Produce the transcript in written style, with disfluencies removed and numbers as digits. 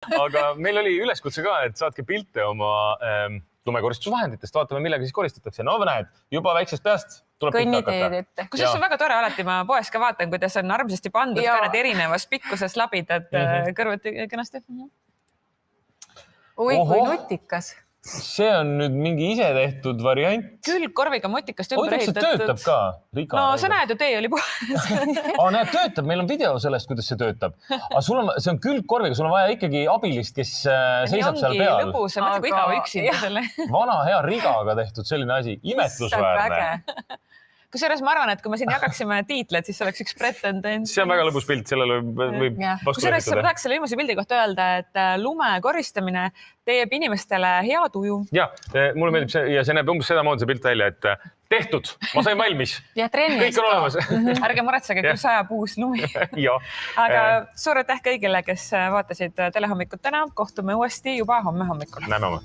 Aga meil oli üleskutse ka, et saatke pilte oma lumekoristusvahenditest, vaatame, millega siis koristatakse. No näed, juba väiksest peast tuleb kõnniteed ette. Kusjuures on väga tore, alati ma poes ka vaatan, kuidas on armsasti pandud ka need erinevas pikkuses labidad kõrvuti kenasti. Oi, kui nutikas. See on nüüd mingi ise tehtud variant. Küll korviga mutikast ümber ehitatud. Töötab ka. No sa näed ju, tee oli puhas. Näed, töötab. Meil on video sellest, kuidas see töötab. Aga see on külgkorviga. Sul on vaja ikkagi abilist, kes seisab seal peal. Ongi lõbus, ma mõtlen, kui igav üksinda selle. Vana hea rigaga tehtud selline asi. Imetlusväärne. Kusjuures ma arvan, et kui me siin jagaksime tiitled, siis oleks üks pretendent. See on väga lõbus pilt, sellele võib vastu Kusjuures sa tahaks selle viimase pildi kohta öelda, et lume koristamine teeb inimestele hea tuju. Ja, mulle meeldib see ja see näeb umbes seda moodi see pilt välja, et tehtud, ma sain valmis. Ja trennis. Kõik on olemas. Ärge muretsege, kui sajab uus lumi. Aga suur aitäh kõigile, kes vaatasid telehommikut täna. Kohtume uuesti juba homme hommikul. Näeme.